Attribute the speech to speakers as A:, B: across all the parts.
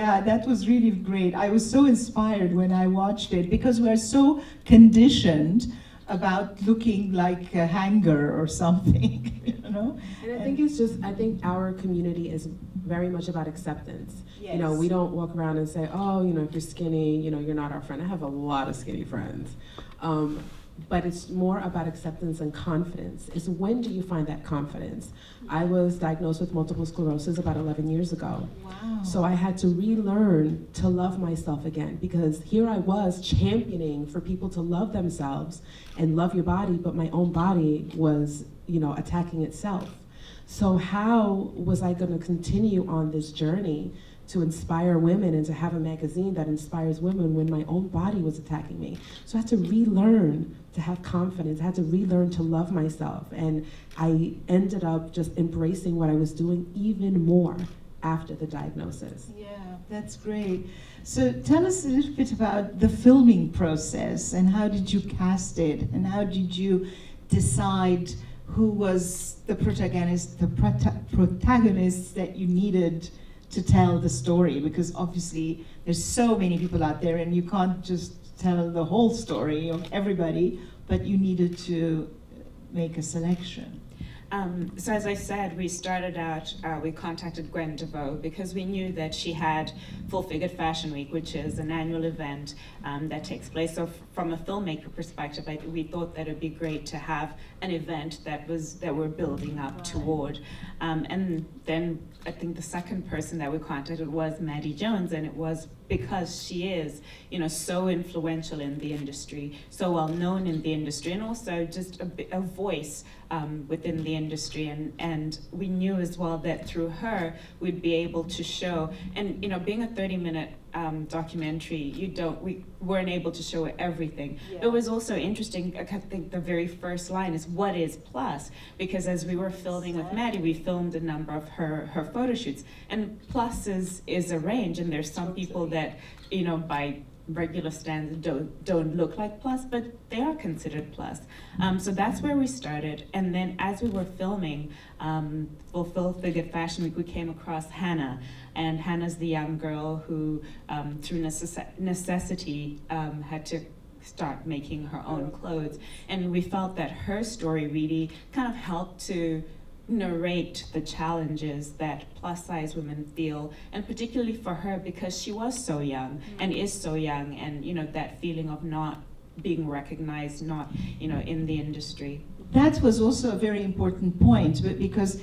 A: Yeah, that was really great. I was so inspired when I watched it because we're so conditioned about looking like a hanger or something, you know?
B: And I think it's just, I think our community is very much about acceptance.
A: Yes.
B: You know, we don't walk around and say, oh, you know, if you're skinny, you know, you're not our friend. I have a lot of skinny friends. But it's more about acceptance and confidence. It's when do you find that confidence? I was diagnosed with multiple sclerosis about 11 years ago.
A: Wow.
B: So I had to relearn to love myself again, because here I was championing for people to love themselves and love your body, but my own body was, you know, attacking itself. So how was I going to continue on this journey to inspire women and to have a magazine that inspires women when my own body was attacking me? So I had to relearn to have confidence. I had to relearn to love myself. And I ended up just embracing what I was doing even more after the diagnosis.
A: Yeah, that's great. So tell us a little bit about the filming process and how did you cast it and how did you decide who was the protagonist that you needed to tell the story, because obviously there's so many people out there and you can't just tell the whole story of everybody, but you needed to make a selection.
C: So as I said, we started out, we contacted Gwen DeVoe because we knew that she had Full Figured Fashion Week, which is an annual event that takes place. So from a filmmaker perspective, we thought that it would be great to have an event that we're building up toward. And then I think the second person that we contacted was Maddie Jones, and it was because she is, you know, so influential in the industry, so well known in the industry, and also just a voice within the industry. And we knew as well that through her we'd be able to show, and you know, being a 30-minute documentary, we weren't able to show everything. Yeah. It was also interesting, I think the very first line is, what is plus? Because as we were filming with Maddie, we filmed a number of her photo shoots, and plus is a range, and there's some people that, you know, by regular standards don't look like plus, but they are considered plus. So that's where we started. And then as we were filming Full Figured Fashion Week, we came across Hannah. And Hannah's the young girl who, through necessity, had to start making her own clothes. And we felt that her story really kind of helped to narrate the challenges that plus size women feel, and particularly for her because she was so young and is so young, and you know, that feeling of not being recognized, not, you know, in the industry.
A: That was also a very important point, but because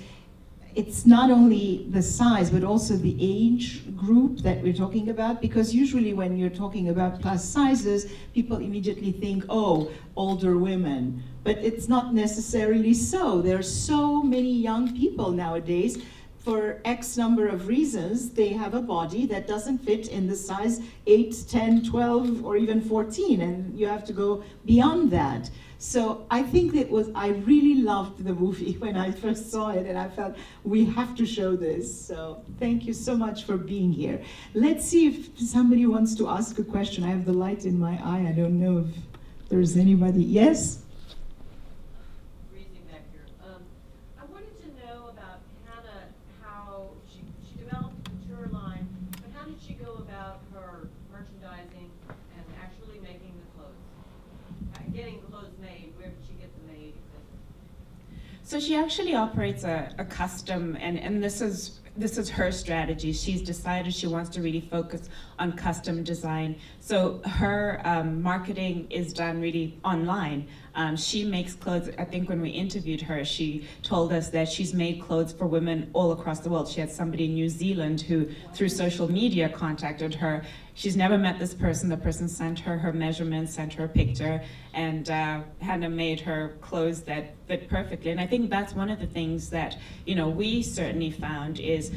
A: it's not only the size but also the age group that we're talking about, because usually when you're talking about plus sizes, people immediately think, oh, older women. But it's not necessarily so. There are so many young people nowadays, for X number of reasons, they have a body that doesn't fit in the size 8, 10, 12, or even 14, and you have to go beyond that. So I think I really loved the movie when I first saw it, and I felt we have to show this. So thank you so much for being here. Let's see if somebody wants to ask a question. I have the light in my eye. I don't know if there's anybody. Yes?
D: Raising back here. I wanted to know about Hannah, how she developed the couture line, but how did she go about her merchandising and actually making the clothes? Getting clothes made, where did she get them made, etc.?
C: So she actually operates a custom, and this is her strategy. She's decided she wants to really focus on custom design. So her marketing is done really online. She makes clothes. I think when we interviewed her, she told us that she's made clothes for women all across the world. She had somebody in New Zealand who, through social media, contacted her. She's never met this person. The person sent her her measurements, sent her a picture, and Hannah made her clothes that fit perfectly. And I think that's one of the things that, you know, we certainly found is,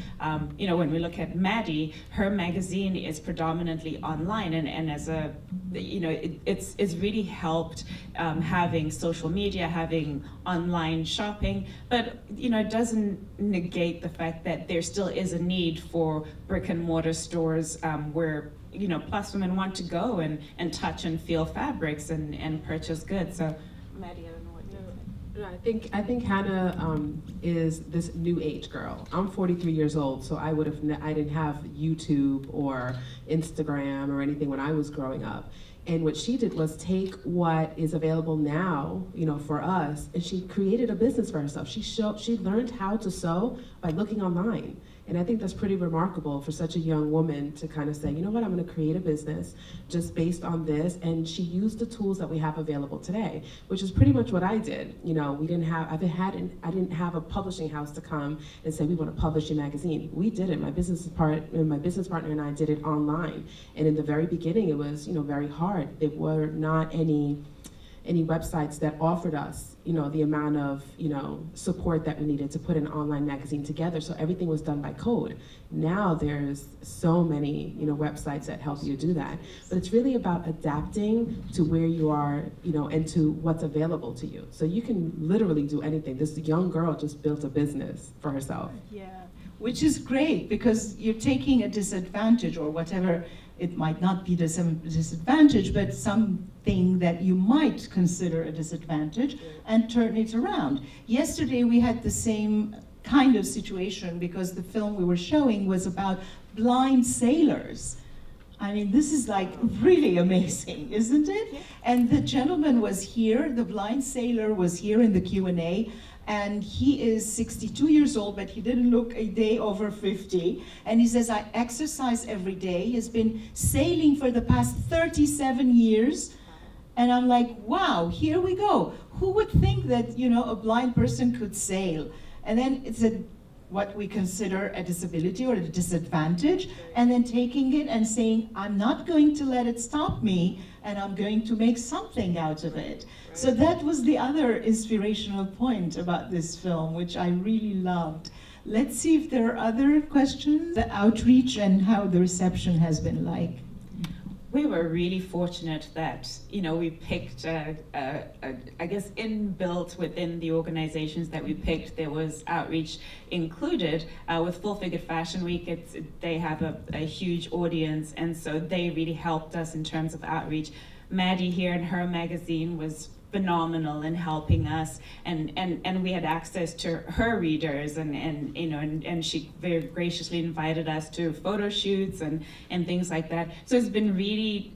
C: you know, when we look at Maddie, her magazine is predominantly online, and as a, you know, it's really helped having social media, having online shopping, but, you know, it doesn't negate the fact that there still is a need for brick and mortar stores where, you know, plus women want to go and touch and feel fabrics and purchase goods. So, Maddie, I don't know what you know.
B: No, I think Hannah is this new age girl. I'm 43 years old, so I didn't have YouTube or Instagram or anything when I was growing up. And what she did was take what is available now, you know, for us, and she created a business for herself. She learned how to sew by looking online. And I think that's pretty remarkable for such a young woman to kind of say, you know what, I'm going to create a business just based on this. And she used the tools that we have available today, which is pretty much what I did. You know, I didn't have a publishing house to come and say, we want to publish your magazine. We did it. My business partner and I did it online. And in the very beginning, it was, you know, very hard. There were not any websites that offered us, you know, the amount of, you know, support that we needed to put an online magazine together. So everything was done by code. Now there's so many, you know, websites that help you do that. But it's really about adapting to where you are, you know, and to what's available to you. So you can literally do anything. This young girl just built a business for herself.
A: Yeah, which is great because you're taking a disadvantage or whatever. It might not be disadvantage, but something that you might consider a disadvantage and turn it around. Yesterday we had the same kind of situation because the film we were showing was about blind sailors. I mean, this is like really amazing, isn't it? And the gentleman was here, the blind sailor was here in the Q&A, and he is 62 years old, but he didn't look a day over 50. And he says, I exercise every day. He has been sailing for the past 37 years. And I'm like, wow, here we go. Who would think that, you know, a blind person could sail? And then it's what we consider a disability or a disadvantage, and then taking it and saying, I'm not going to let it stop me, and I'm going to make something out of it. Right. So that was the other inspirational point about this film, which I really loved. Let's see if there are other questions. The outreach and how the reception has been like.
C: We were really fortunate that, you know, we picked, I guess, inbuilt within the organizations that we picked, there was outreach included. With Full Figured Fashion Week, they have a huge audience, and so they really helped us in terms of outreach. Maddie here in her magazine was phenomenal in helping us, and we had access to her readers, and you know, and she very graciously invited us to photo shoots and things like that. So it's been really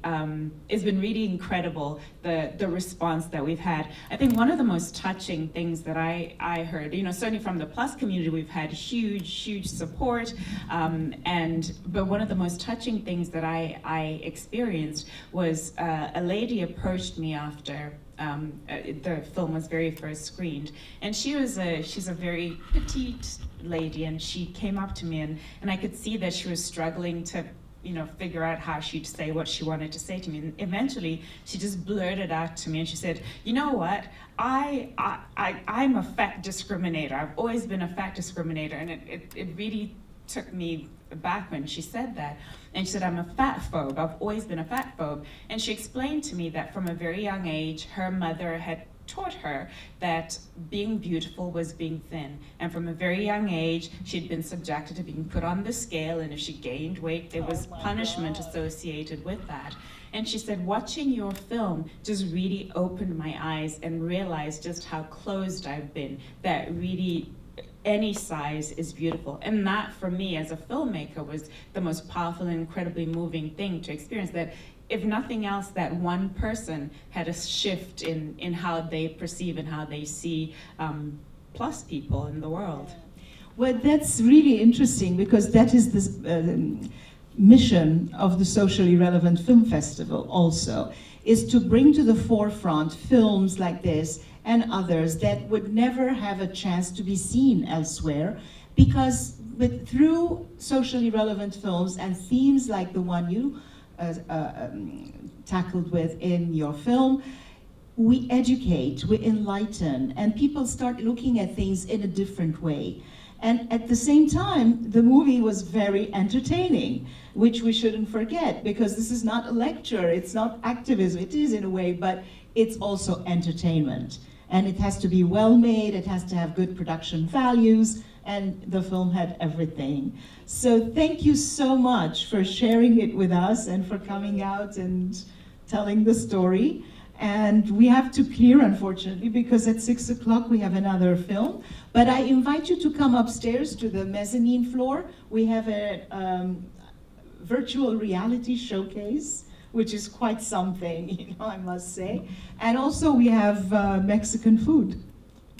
C: incredible the response that we've had. I think one of the most touching things that I heard, you know, certainly from the Plus community, we've had huge support, but one of the most touching things that I experienced was a lady approached me after the film was very first screened, and she's a very petite lady, and she came up to me, and I could see that she was struggling to, you know, figure out how she'd say what she wanted to say to me. And eventually she just blurted out to me, and she said, you know what, I'm a fat discriminator. I've always been a fat discriminator. And it really took me back when she said that. And she said, I'm a fat phobe. I've always been a fat phobe. And she explained to me that from a very young age, her mother had taught her that being beautiful was being thin. And from a very young age, she'd been subjected to being put on the scale, and if she gained weight, there was punishment associated with that. And she said, watching your film just really opened my eyes and realized just how closed I've been, that really any size is beautiful. And that, for me as a filmmaker, was the most powerful and incredibly moving thing to experience, that if nothing else, that one person had a shift in how they perceive and how they see plus people in the world.
A: Well, that's really interesting, because that is the mission of the Socially Relevant Film Festival also, is to bring to the forefront films like this and others that would never have a chance to be seen elsewhere, because through socially relevant films and themes like the one you tackled with in your film, we educate, we enlighten, and people start looking at things in a different way. And at the same time, the movie was very entertaining, which we shouldn't forget, because this is not a lecture, it's not activism, it is in a way, but it's also entertainment. And it has to be well made, it has to have good production values, and the film had everything. So thank you so much for sharing it with us and for coming out and telling the story. And we have to clear, unfortunately, because at 6 o'clock we have another film. But I invite you to come upstairs to the mezzanine floor. We have a virtual reality showcase, which is quite something, I must say. And also we have Mexican food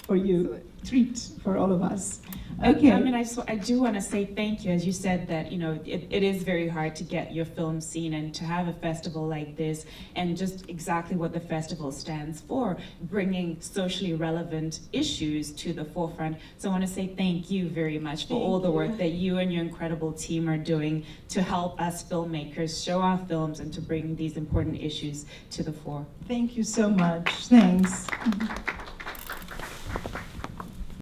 A: for you, treat for all of us. Okay.
C: I mean, I do want to say thank you. As you said that, it is very hard to get your film seen, and to have a festival like this, and just exactly what the festival stands for, bringing socially relevant issues to the forefront. So I want to say thank you very much for all the work that you and your incredible team are doing to help us filmmakers show our films and to bring these important issues to the fore.
A: Thank you so much. Thanks.